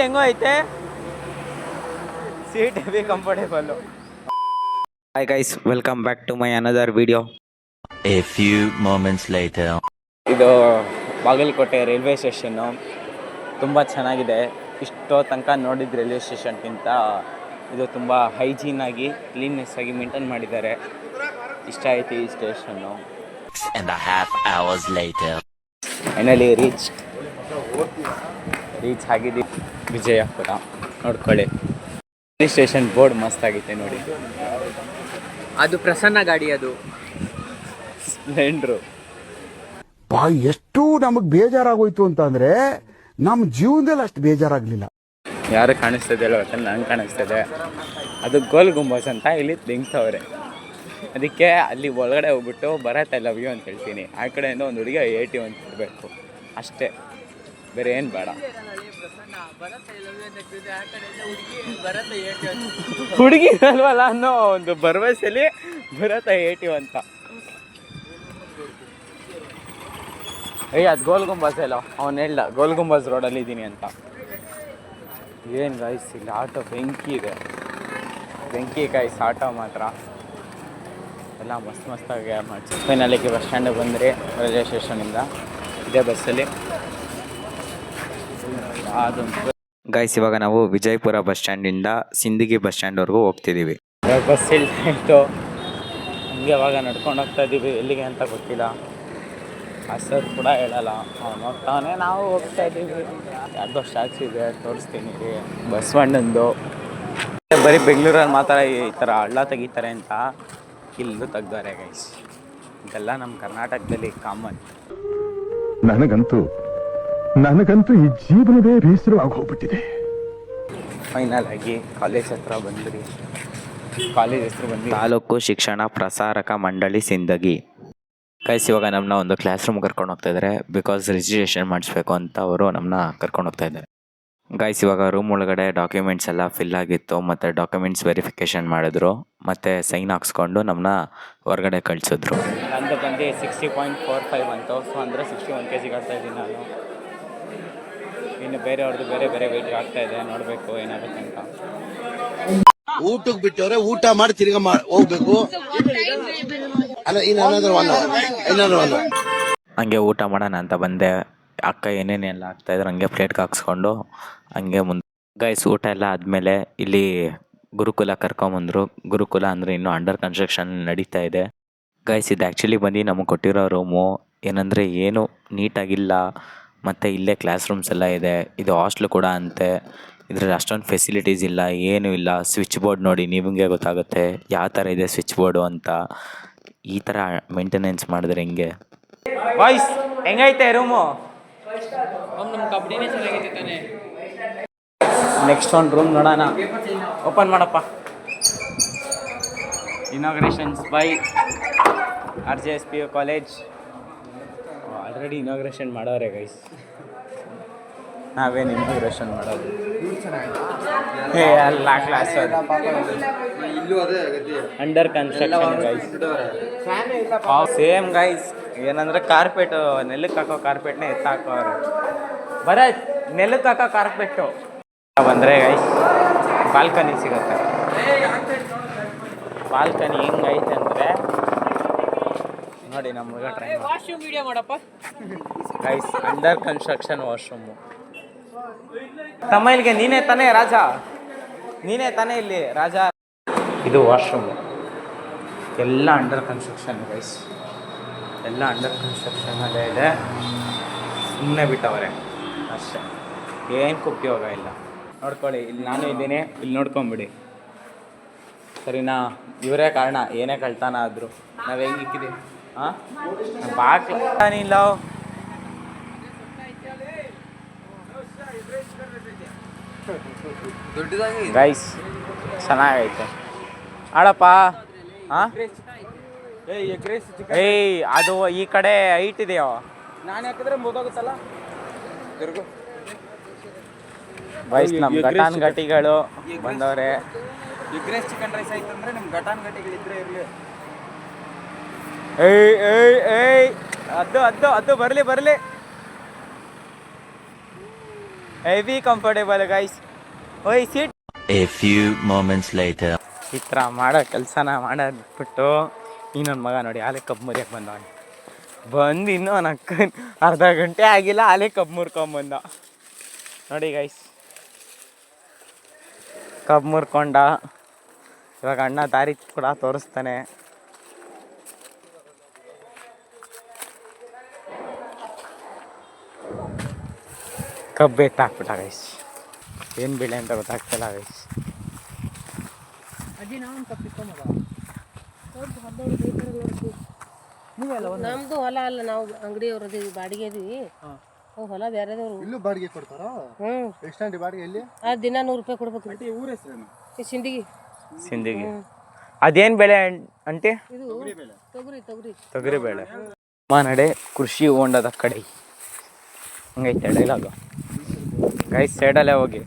ಹೆಂಗೋ ಐತೆ seat heavy comfortable. Hi guys, welcome back to my another video. A few moments later. ಇದು Bagalkot railway station ತುಂಬ ಚೆನ್ನಾಗಿದೆ. ಇಷ್ಟೋ ತನಕ ನೋಡಿದ ರೈಲ್ವೆ ಸ್ಟೇಷನ್ಗಿಂತ ಇದು ತುಂಬ ಹೈಜೀನಾಗಿ ಕ್ಲೀನ್ನೆಸ್ ಆಗಿ ಮೇಂಟೈನ್ ಮಾಡಿದ್ದಾರೆ. ಇಷ್ಟ ಆಯ್ತು ಈ station. 6.5 hours later. Finally reach ಆಗಿದ್ದೀವಿ ವಿಜಯಪುರ. ನೋಡ್ಕೊಳ್ಳಿ ರೈಲ್ವೆ ಸ್ಟೇಷನ್ ಬೋರ್ಡ್ ಮಸ್ತಾಗೈತೆ ನೋಡಿ. ಅದು ಪ್ರಸನ್ನ ಗಾಡಿ, ಅದು ಸ್ಪ್ಲೆಂಡ್ರು. ಎಷ್ಟು ನಮಗ್ ಬೇಜಾರಾಗೋಯ್ತು ಅಂತಂದ್ರೆ ನಮ್ಮ ಜೀವನದಲ್ಲಿ ಅಷ್ಟು ಬೇಜಾರಾಗ್ಲಿಲ್ಲ. ಯಾರು ಕಾಣಿಸ್ತದೆ ಅಲ್ಲ, ನಂಗೆ ಕಾಣಿಸ್ತದೆ. ಅದು ಗೋಲ್ ಗುಂಬಸ್ ಅಂತ ಇಲ್ಲಿ ತೆಗ್ತವ್ರೆ. ಅದಕ್ಕೆ ಅಲ್ಲಿ ಒಳಗಡೆ ಹೋಗ್ಬಿಟ್ಟು ಭರತ್ ಐ ಲವ್ ಯು ಅಂತ ಹೇಳ್ತೀನಿ. ಆ ಕಡೆಯಿಂದ ಒಂದು ಹುಡುಗಿ AT ಅಂತ ಕೊಡಬೇಕು ಅಷ್ಟೇ, ಬೇರೆ ಏನು ಬೇಡ. ಹುಡುಗಿ ಅಲ್ವಲ್ಲ ಅನ್ನೋ ಒಂದು ಭರವಸೆಯಲ್ಲಿ ಭರತ್ AT ಅಂತ. ಅದು ಗೋಲ್ ಗುಂಬಸ್ ಅಲ್ಲ, ಅವ್ನು ಹೇಳ್ದ ಗೋಲ್ ಗುಂಬಸ್ ರೋಡಲ್ಲಿ ಇದ್ದೀನಿ ಅಂತ. ಏನು ಗಾಯ್ಸ್, ಇಲ್ಲಿ ಆಟೋ ಬೆಂಕಿ ಇದೆ, ಬೆಂಕಿ ಗಾಯ್ಸ್ ಆಟೋ ಮಾತ್ರ ಎಲ್ಲ ಮಸ್ತಾಗಿ ಮಾಡಿಸಿ. ಫೈನಲಿಗೆ ಬಸ್ ಸ್ಟ್ಯಾಂಡಿಗೆ ಬಂದರೆ ರೈಲ್ವೆ ಸ್ಟೇಷನಿಂದ ಇದೇ ಬಸ್ಸಲ್ಲಿ ಅದೊಂದು ಗೈಸ್, ಇವಾಗ ನಾವು ವಿಜಯಪುರ ಬಸ್ ಸ್ಟ್ಯಾಂಡಿಂದ ಸಿಂದಗಿ ಬಸ್ ಸ್ಟ್ಯಾಂಡ್ವರೆಗೂ ಹೋಗ್ತಿದ್ದೀವಿ. ಬಸ್ ಇಲ್ಲ ಇತ್ತು, ಹಂಗೆ ಅವಾಗ ನಡ್ಕೊಂಡು ಹೋಗ್ತಾ ಇದ್ದೀವಿ. ಎಲ್ಲಿಗೆ ಅಂತ ಗೊತ್ತಿಲ್ಲ, ಆ ಸರ್ ಕೂಡ ಹೇಳಲ್ಲ, ಅವ್ನು ಹೋಗ್ತಾವನೆ, ನಾವು ಹೋಗ್ತಾ ಇದ್ದೀವಿ. ಯಾರ್ದೋ ಸ್ಟ್ಯಾಕ್ಸ್ ಇದೆ, ತೋರಿಸ್ತೀನಿ ರೀ. ಬಸವಣ್ಣಂದು ಬರೀ ಬೆಂಗಳೂರಲ್ಲಿ ಮಾತ್ರ ಈ ಥರ ಹಳ್ಳ ತೆಗಿತಾರೆ ಅಂತ ಇಲ್ಲೂ ತೆಗ್ದಾರೆ ಗೈಸ್. ಇದೆಲ್ಲ ನಮ್ಮ ಕರ್ನಾಟಕದಲ್ಲಿ ಕಾಮನ್. ನನಗಂತೂ ಈ ಜೀವನವೇ ಬೇಸರವಾಗಿ ಹೋಗ್ಬಿಟ್ಟಿದೆ. ಫೈನಲ್ ಆಗಿ ಕಾಲೇಜ್ ಹತ್ರ ಬಂದ್ರಿ. ಕಾಲೇಜ್ ಹೆಸರು ಬಂದು ತಾಲೂಕು ಶಿಕ್ಷಣ ಪ್ರಸಾರಕ ಮಂಡಳಿ ಸಿಂದಗಿ. ಗೈಸ್, ಇವಾಗ ನಮ್ಮನ್ನ ಒಂದು ಕ್ಲಾಸ್ ರೂಮ್ ಕರ್ಕೊಂಡು ಹೋಗ್ತಾ ಇದ್ದಾರೆ. ಬಿಕಾಸ್ ರಿಜಿಸ್ಟ್ರೇಷನ್ ಮಾಡಿಸ್ಬೇಕು ಅಂತ ಅವರು ನಮ್ಮನ್ನ ಕರ್ಕೊಂಡು ಹೋಗ್ತಾ ಇದ್ದಾರೆ. ಗೈಸ್, ಇವಾಗ ರೂಮ್ ಒಳಗಡೆ ಡಾಕ್ಯುಮೆಂಟ್ಸ್ ಎಲ್ಲ ಫಿಲ್ ಆಗಿತ್ತು, ಮತ್ತು ಡಾಕ್ಯುಮೆಂಟ್ಸ್ ವೆರಿಫಿಕೇಷನ್ ಮಾಡಿದ್ರು, ಮತ್ತು ಸೈನ್ ಹಾಕ್ಸ್ಕೊಂಡು ನಮ್ಮನ್ನ ಹೊರಗಡೆ ಕಳಿಸಿದ್ರು. ನಂದು ಬಂದು 60.45 ಅಂತು. ಸೊ ಅಂದರೆ 61 kg ಆಗ್ತಾ ಇದ್ದೀನಿ ನಾನು. ಇನ್ನು ಬೇರೆಯವ್ರದ್ದು ಬೇರೆ ವೆಯ್ಟ್ ಆಗ್ತಾ ಇದೆ, ನೋಡಬೇಕು ಏನಾಗುತ್ತೆ ಅಂತ. ಊಟಕ್ಕೆ ಬಿಟ್ಟವ್ರೆ, ಊಟ ಮಾಡಿ ತಿರ್ಗಾ ಹೋಗ್ಬೇಕು. ಹಂಗೆ ಊಟ ಮಾಡೋಣ ಅಂತ ಬಂದೆ. ಅಕ್ಕ ಏನೇನೆಲ್ಲ ಆಗ್ತಾಯಿದ್ರು ಹಂಗೆ ಪ್ಲೇಟ್ಗೆ ಹಾಕ್ಸ್ಕೊಂಡು ಹಂಗೆ ಮುಂದೆ. ಗೈಸ್, ಊಟ ಎಲ್ಲ ಆದಮೇಲೆ ಇಲ್ಲಿ ಗುರುಕುಲ ಕರ್ಕೊಂಬಂದರು. ಗುರುಕುಲ ಅಂದರೆ ಇನ್ನೂ ಅಂಡರ್ ಕನ್ಸ್ಟ್ರಕ್ಷನ್ ನಡೀತಾ ಇದೆ. ಗೈಸ್, ಇದು ಆ್ಯಕ್ಚುಲಿ ಬಂದು ನಮಗೆ ಕೊಟ್ಟಿರೋ ರೂಮು ಏನಂದರೆ ಏನು ನೀಟಾಗಿಲ್ಲ, ಮತ್ತು ಇಲ್ಲೇ ಕ್ಲಾಸ್ ರೂಮ್ಸ್ ಎಲ್ಲ ಇದೆ. ಇದು ಹಾಸ್ಟ್ಲು ಕೂಡ ಅಂತೆ. ಇದರಲ್ಲಿ ಅಷ್ಟೊಂದು ಫೆಸಿಲಿಟೀಸ್ ಇಲ್ಲ, ಏನೂ ಇಲ್ಲ. ಸ್ವಿಚ್ ಬೋರ್ಡ್ ನೋಡಿ, ನಿಮಗೆ ಗೊತ್ತಾಗುತ್ತೆ ಯಾವ ಥರ ಇದೆ ಸ್ವಿಚ್ ಬೋರ್ಡು ಅಂತ. ಈ ಥರ ಮೇಂಟೆನೆನ್ಸ್ ಮಾಡಿದ್ರೆ ಹೆಂಗೆ? ವಾಯ್ಸ್ ಹೆಂಗೈತೆ ರೂಮು? ನಮ್ಮ ಕಬಡ್ಡಿನೇ ಚೆನ್ನಾಗೈತೆ ತಾನೆ. ನೆಕ್ಸ್ಟ್ ಒಂದು ರೂಮ್ ನೋಡೋಣ. ಓಪನ್ ಮಾಡಪ್ಪ. Inaugurations by RJSPU college. Already inauguration ಮಾಡೋರೆ ಗೈಸ್, ನಾವೇನು ಇನಾಗ್ರೇಷನ್ ಮಾಡೋದು? ಎಲ್ಲ class under construction guys. Same guys, ಏನಂದ್ರೆ ಕಾರ್ಪೆಟು ನೆಲಕ್ಕೆ ಹಾಕೋ ಕಾರ್ಪೆಟ್ನೇ ಎತ್ತಾಕೋರು. ಭರತ್, ನೆಲಕ್ಕೆ ಹಾಕೋ ಕಾರ್ಪೆಟ್ಟು ಬಂದರೆ ಗೈಸ್ ಬಾಲ್ಕನಿ ಸಿಗುತ್ತೆ. ಬಾಲ್ಕನಿ ಹೆಂಗೈತೆ ಅಂದರೆ ನೋಡಿ, ನಮ್ಮ ಹುಡುಗ ಟ್ರೈ ವಾಶ್ರೂಮ್ ವಿಡಿಯೋ ಮಾಡಪ್ಪ ಗೈಸ್. Under construction washroom. ತಮ್ಮ ಇಲ್ಲಿಗೆ ನೀನೇ ತಾನೇ ರಾಜ, ನೀನೇ ತಾನೇ ಇಲ್ಲಿ ರಾಜ. ಇದು ವಾಶ್ರೂಮು. ಎಲ್ಲ ಅಂಡರ್ ಕನ್ಸ್ಟ್ರಕ್ಷನ್ ಗೈಸ್, ಎಲ್ಲ ಅಂಡರ್ ಕನ್ಸ್ಟ್ರಕ್ಷನಲ್ಲೇ ಇದೆ. ಸುಮ್ಮನೆ ಬಿಟ್ಟವ್ರೆ ಅಷ್ಟೇ, ಏನಕ್ಕೂ ಉಪಯೋಗ ಇಲ್ಲ. ನೋಡ್ಕೊಳ್ಳಿ, ಇಲ್ಲಿ ನಾನು ಇದ್ದೀನಿ, ಇಲ್ಲಿ ನೋಡ್ಕೊಂಬಿಡಿ ಸರಿನಾ. ಇವರೇ ಕಾರಣ, ಏನೇ ಕಳ್ತಾನ ಆದರೂ ನಾವು ಹೆಂಗಿಕ್ಕಿದ್ದೀವಿ. ಹಾಂ, ಬಾಕ್ಲಿಲ್ಲ ಗೈಸ್. ಚೆನ್ನಾಗೈತೆ ಆಡಪ್ಪ. ಹಾಂ, ಏಯ್ ಅದು ಈ ಕಡೆ ಹೈಟ್ ಇದೆಯೋ? ನಾನು ಯಾಕಂದ್ರೆ ಮುಗೋಗುತ್ತಲ್ಲ. ಗೈಸ್, ನಮ್ಮ ಘಟಾನ್ ಘಟಿಗಳು ಬಂದವ್ರೆ. ಎಗ್ ರೈಸ್ ಚಿಕನ್ ರೈಸ್ ಆಯ್ತಂದ್ರೆ ನಿಮ್ಮ ಘಟಾನ್ ಘಟಿಗಳಿದ್ರೆ ಇರಲಿ. ಏಯ್ ಅದು ಬರಲಿ. Heavy comfortable guys. ಓಯ್ seat. A few moments later. ಈ ಥರ ಮಾಡೋ ಕೆಲಸನ ಮಾಡೋದ್ಬಿಟ್ಟು ಇನ್ನೊಂದು ಮಗ ನೋಡಿ ಆಲೆ ಕಬ್ಬು ಮುರಿಯಕ್ಕೆ ಬಂದವನು. ಬಂದು ಇನ್ನೂ ಅರ್ಧ ಗಂಟೆ ಆಗಿಲ್ಲ ಆಲೆ ಕಬ್ಬು ಮುರ್ಕೊಂಬಂದ ನೋಡಿ ಗೈಸ್. ಕಬ್ಬು ಮುರ್ಕೊಂಡ. ಇವಾಗ ಅಣ್ಣ ದಾರಿ ಕೂಡ ತೋರಿಸ್ತಾನೆ. ಕಬ್ಬು ಎತ್ತಾಕ್ಬಿಟ್ಟ ಗೈಸ್. ಏನು ಬೆಳೆ ಅಂತ ಗೊತ್ತಾಗ್ತಿಲ್ಲ ಗೈಸ್. ನಮ್ದು ಹೊಲ ಅಲ್ಲ, ನಾವು ಅಂಗಡಿಯವ್ರು ಅದೀವಿ, ಬಾಡಿಗೆ ಅದೀವಿ. ಹೊಲ ಬೇರೆದವ್ರು. ಇಲ್ಲೂ ಬಾಡಿಗೆ ಕೊಡ್ತಾರಾ? ಎಷ್ಟಂಡಿ ಬಾಡಿಗೆ ಇಲ್ಲಿ? ದಿನ 100 ರೂಪಾಯಿ ಕೊಡ್ಬೇಕು. ಊರ ಹೆಸರೇನು? ಸಿಂದಿಗೆ. ಸಿಂದಿಗೆ. ಅದೇನು ಬೆಳೆ ಅಂಟಿ? ಇದು ತೊಗರಿ. ತೊಗರಿ ಬೆಳೆ. ನಡೆ ಕೃಷಿ ಹೊಂಡದ ಕಡೆ ಹಂಗೈತೆ ಡೈಲಾಗು ಗೈಸ್. ಸೈಡಲ್ಲೇ ಹೋಗಿ.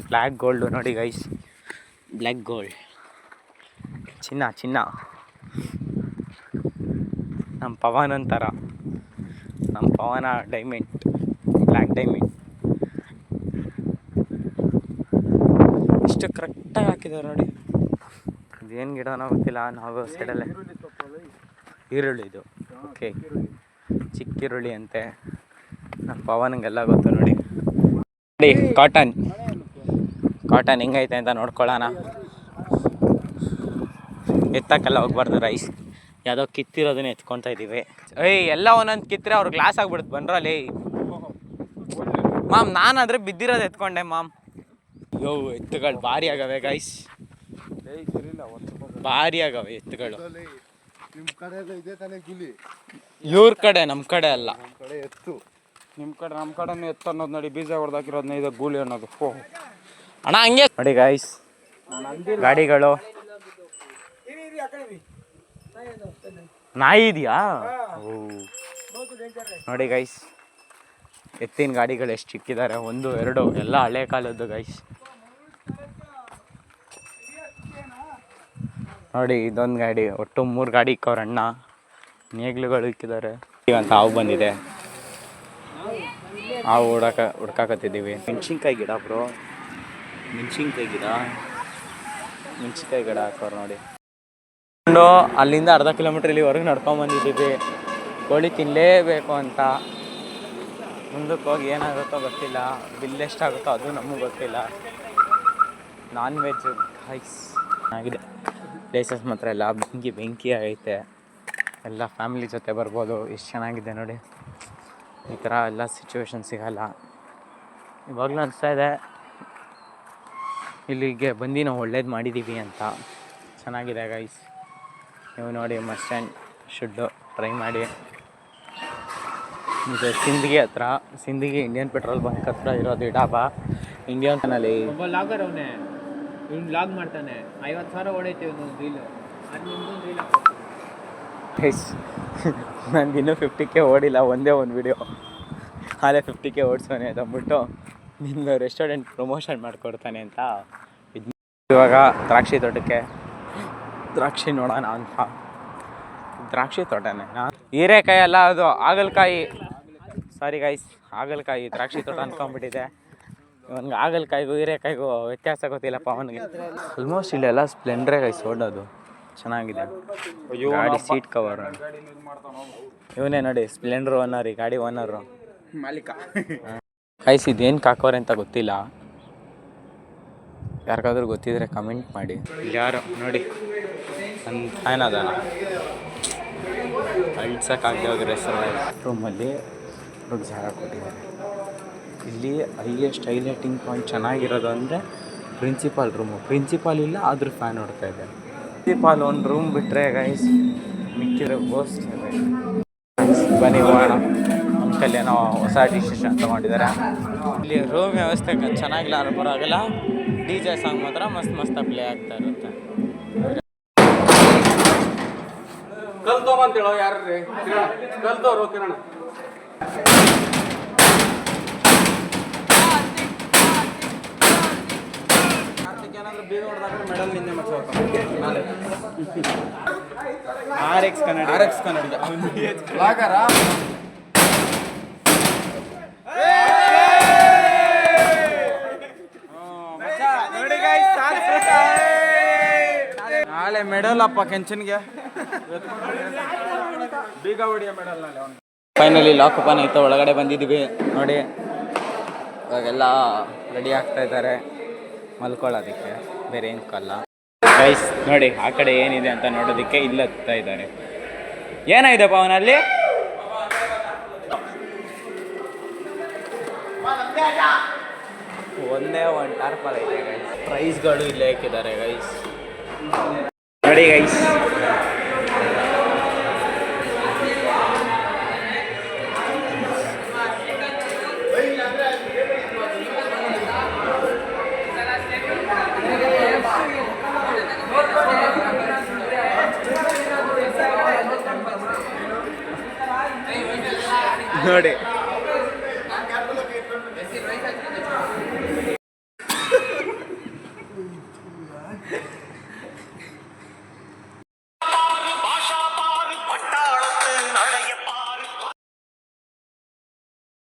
ಬ್ಲ್ಯಾಕ್ ಗೋಲ್ಡು ನೋಡಿ ಗೈಸ್. ಬ್ಲ್ಯಾಕ್ ಗೋಲ್ಡ್ ಚಿನ್ನ ನಮ್ಮ ಪವನ್ ಅಂತಾರ. ನಮ್ಮ ಪವನ ಡೈಮಂಡ್, ಬ್ಲ್ಯಾಕ್ ಡೈಮಂಡ್. ಇಷ್ಟು ಕರೆಕ್ಟಾಗಿ ಹಾಕಿದ್ದಾರೆ ನೋಡಿ. ಇದೇನು ಗಿಡನೋ ಗೊತ್ತಿಲ್ಲ. ನಾವು ಸೈಡಲ್ಲೇ ಈರುಳ್ಳಿ ಇದು. ಓಕೆ, ಚಿಕ್ಕ ಈರುಳ್ಳಿ ಅಂತೆ. ನಮ್ಮ ಪವನಿಗೆಲ್ಲ ಗೊತ್ತು ನೋಡಿ. ನೋಡಿ ಕಾಟನ್ ಹೆಂಗೈತೆ ಅಂತ ನೋಡ್ಕೊಳ್ಳೋಣ. ಎತ್ತಕ್ಕೆಲ್ಲ ಹೋಗ್ಬಾರ್ದು ರೈಸ್. ಯಾವುದೋ ಕಿತ್ತಿರೋದನ್ನ ಎತ್ಕೊತಾ ಇದ್ದೀವಿ. ಎಲ್ಲ ಒಂದೊಂದು ಕಿತ್ತರೆ ಅವ್ರು ಗ್ಲಾಸ್ ಆಗ್ಬಿಡುತ್ತೆ ಬಂದ್ರಲ್ಲಿ. Ma'am ನಾನಾದರೆ ಬಿದ್ದಿರೋದು ಎತ್ಕೊಂಡೆ ma'am. ಯೋ ಎತ್ತುಗಳು ಭಾರಿ ಆಗವೆ ಗೈಸ್, ಭಾರಿ ಆಗವೆ ಎತ್ತುಗಳು. ನಿಮ್ಮ ಕಡೆ ಇದೆ ತಾನೇ ಗುಲಿ? ಇವ್ರ ಕಡೆ, ನಮ್ಮ ಕಡೆ ಅಲ್ಲ. ಕಡೆ ಎತ್ತು. ನಿಮ್ಮ ಕಡೆ ನಮ್ಮ ಕಡೆನೇ ಎತ್ತು ಅನ್ನೋದು ನೋಡಿ. ಬೀಜ ಹೊಡೆದಾಕಿರೋದನ್ನ ಇದು ಗೂಳಿ ಅನ್ನೋದು. ಅಣ್ಣ ಹಂಗೆ ನೋಡಿ ಗೈಸ್. ಗಾಡಿಗಳು. ನಾಯಿ ಇದೆಯಾ? ನೋಡಿ ಗೈಸ್, ಎತ್ತಿನ ಗಾಡಿಗಳು ಎಷ್ಟು ಚಿಕ್ಕಿದ್ದಾರೆ. 1, 2 ಎಲ್ಲ ಹಳೆ ಕಾಲದ್ದು ಗೈಸ್. ನೋಡಿ ಇದೊಂದು ಗಾಡಿ. ಒಟ್ಟು 3 ಗಾಡಿ ಇಕ್ಕವ್ರ ಅಣ್ಣ. ನೇಗ್ಲುಗಳು ಇಕ್ಕಿದ್ದಾರೆ. ಅಂತ ಹಾವು ಬಂದಿದೆ. ಹಾವು ಹುಡ್ಕಾಕತ್ತಿದ್ದೀವಿ. ಮೆಣಸಿನ್ಕಾಯಿ ಗಿಡ ಬ್ರೋ, ಮೆಣಸಿನ್ಕಾಯಿ ಗಿಡ ಹಾಕೋರು ನೋಡಿ. ಅಲ್ಲಿಂದ ಅರ್ಧ ಕಿಲೋಮೀಟ್ರ್ ಇಲ್ಲಿವರೆಗೆ ನಡ್ಕೊಂಬಂದಿದ್ದೀವಿ. ಕೋಳಿ ತಿನ್ನಲೇಬೇಕು ಅಂತ. ಮುಂದಕ್ಕೆ ಹೋಗಿ ಏನಾಗುತ್ತೋ ಗೊತ್ತಿಲ್ಲ. ಬಿಲ್ ಎಷ್ಟಾಗುತ್ತೋ ಅದು ನಮಗೆ ಗೊತ್ತಿಲ್ಲ. ನಾನ್ ವೆಜ್ ಗೈಸ್ ಆಗಿದೆ. ಪ್ಲೇಸಸ್ ಮಾತ್ರ ಎಲ್ಲ ಬೆಂಕಿ ಆಗೈತೆ. ಎಲ್ಲ ಫ್ಯಾಮಿಲಿ ಜೊತೆ ಬರ್ಬೋದು. ಎಷ್ಟು ಚೆನ್ನಾಗಿದೆ ನೋಡಿ. ಈ ಥರ ಎಲ್ಲ ಸಿಚುವೇಶನ್ ಸಿಗಲ್ಲ. ಇವಾಗಲೂ ಅನಿಸ್ತಾ ಇದೆ ಇಲ್ಲಿಗೆ ಬಂದು ನಾವು ಒಳ್ಳೇದು ಮಾಡಿದ್ದೀವಿ ಅಂತ. ಚೆನ್ನಾಗಿದೆ ಗೈಸ್. ನೀವು ನೋಡಿ, ಮಸ್ಟ್ ಆ್ಯಂಡ್ ಶುಡ್ಡು ಟ್ರೈ ಮಾಡಿ. ಇದು ಸಿಂದಗಿ ಹತ್ರ, ಸಿಂದಗಿ ಇಂಡಿಯನ್ ಪೆಟ್ರೋಲ್ ಬಂಕ್ ಹತ್ರ ಇರೋದು ಈ ಡಾಬಾ. ಇಂಡಿಯನ್ ಚಾನಲ್ಲಿ ಒಬ್ಬ ಲಾಗರ್ ಅವನೇ, ಇವ್ನು ಲಾಗ್ ಮಾಡ್ತಾನೆ. 50,000 ಹೊಡೈತೆ ಒಂದು ರೀಲು. ಅದು ನಿಮ್ದೊಂದು ರೀಲ್ ಗೈಸ್ ನನಗಿನ್ನೂ 50K ಓಡಿಲ್ಲ. ಒಂದೇ ಒಂದು ವಿಡಿಯೋ ಹಾಲೆ 50K ಓಡಿಸೋನೆ ಅಂದ್ಬಿಟ್ಟು ನಿಮ್ಗೆ ರೆಸ್ಟೋರೆಂಟ್ ಪ್ರಮೋಷನ್ ಮಾಡಿಕೊಡ್ತಾನೆ ಅಂತ ಇದು. ಇವಾಗ ದ್ರಾಕ್ಷಿ ತೋಟಕ್ಕೆ ದ್ರಾಕ್ಷಿ ನೋಡೋಣ ಅಂತ. ದ್ರಾಕ್ಷಿ ತೋಟನೇ. ಹೀರೆಕಾಯಿ ಅಲ್ಲ, ಅದು ಹಾಗಲಕಾಯಿ. ಸಾರಿ ಗೈಸ್, ಹಾಗಲಕಾಯಿ. ದ್ರಾಕ್ಷಿ ತೋಟ ಅಂದ್ಕೊಂಡ್ಬಿಟ್ಟಿದೆ. ಇವನ್ಗೆ ಹಾಗಲಕಾಯಿಗೂ ಹೀರೆಕಾಯಿಗೂ ವ್ಯತ್ಯಾಸ ಗೊತ್ತಿಲ್ಲಪ್ಪ ಅವನಿಗೆ. ಆಲ್ಮೋಸ್ಟ್ ಇಲ್ಲೆಲ್ಲ ಸ್ಪ್ಲೆಂಡ್ರೇ ಗೈಸ್ ಓಡೋದು. ಚೆನ್ನಾಗಿದೆ ಗಾಡಿ. ಸೀಟ್ ಕವರ್ ಇವನೇ ನೋಡಿ, ಸ್ಪ್ಲೆಂಡ್ರ್ ಓನರ್. ಈ ಗಾಡಿ ಓನರು ಮಾಲೀಕ. ಗೈಸ್ ಇದೇನು ಹಾಕೋರೆ ಅಂತ ಗೊತ್ತಿಲ್ಲ. ಯಾರಿಗಾದ್ರೂ ಗೊತ್ತಿದ್ರೆ ಕಮೆಂಟ್ ಮಾಡಿ. ಇಲ್ಲಿ ಯಾರು ನೋಡಿ ನನ್ನ ಫ್ಯಾನ್ ಅದಾನ. ಅಳ್ಸೋಕ್ಕಾಗದೆ ಹೋಗಿರೋ ರೂಮಲ್ಲಿ ಹುಡುಗ ಜಾಗ ಕೊಟ್ಟಿದ್ದಾರೆ. ಇಲ್ಲಿ ಹೈಯೆಸ್ಟ್ ಹೈಲೈಟಿಂಗ್ ಪಾಯಿಂಟ್ ಚೆನ್ನಾಗಿರೋದು ಅಂದರೆ ಪ್ರಿನ್ಸಿಪಾಲ್ ರೂಮು. ಪ್ರಿನ್ಸಿಪಾಲ್ ಇಲ್ಲ ಆದರೂ ಫ್ಯಾನ್ ಹೊಡ್ತಾ ಇದೆ. ಪ್ರಿನ್ಸಿಪಾಲ್ ಒಂದು ರೂಮ್ ಬಿಟ್ಟರೆ ಗೈಸ್ ಮಿಕ್ಕಿರೋ ಗೋಸ್ಟ್. ಬನ್ನಿ ಹೋಗೋಣ. ಅಂಕಲ್ ಏನೋ ಹೊಸ ಡಿಸಿಷನ್ ತೊಗೊಂಡಿದ್ದಾರೆ. ಇಲ್ಲಿ ರೂಮ್ ವ್ಯವಸ್ಥೆ ಚೆನ್ನಾಗಿಲ್ಲ, ಬರೋಲ್ಲ. DJ ಸಾಂಗ್ ಮಾತ್ರ ಮಸ್ತ್ ಪ್ಲೇ ಆಗ್ತಾ ಇರುತ್ತೆ. ಕಲ್ತೋಗಂತೇಳೋ ಯಾರ್ರಿ? ಕಲ್ತವ್ರು ಕಿರಣ. ಏನಾದ್ರು ಬೀಗ ಹೊಡೆದಾಗ ಮೆಡಲ್ ನಿಂದೆ ಮಾಡ್ಸೋಕೆ ನಾಳೆ. RX ಕನ್ನಡಿಗ ಲಾಗರ ನಾಳೆ ಮೆಡಲ್ ಅಪ್ಪ ಕೆಂಚನ್ಗೆ ಬೀಗ ಹೊಡಿಯ ಮೆಡಲ್ ನಾಳೆ ಅವ್ನು. ಫೈನಲಿ ಲಾಕ್ ಓಪನ್ ಆಯ್ತು, ಒಳಗಡೆ ಬಂದಿದ್ದೀವಿ ನೋಡಿ. ಇವಾಗೆಲ್ಲ ರೆಡಿ ಆಗ್ತಾ ಇದ್ದಾರೆ ಮಲ್ಕೊಳ್ಳೋದಕ್ಕೆ, ಬೇರೆ ಏನು ಕಲ್ಲ. ಗೈಸ್ ನೋಡಿ ಆ ಕಡೆ ಏನಿದೆ ಅಂತ ನೋಡೋದಕ್ಕೆ ಇಲ್ಲಿ ಹತ್ತಾ ಇದ್ದಾರೆ. ಏನಾಗಿದೆ ಪವನಲ್ಲಿ? ಒಂದೇ ಒಂದು ಟಾರ್ಪಲ್ ಇದೆ ಗೈಸ್. ಪ್ರೈಸ್ಗಳು ಇಲ್ಲೇ ಹಾಕಿದ್ದಾರೆ ಗೈಸ್ ನೋಡಿ ಗೈಸ್. ನೋಡಿ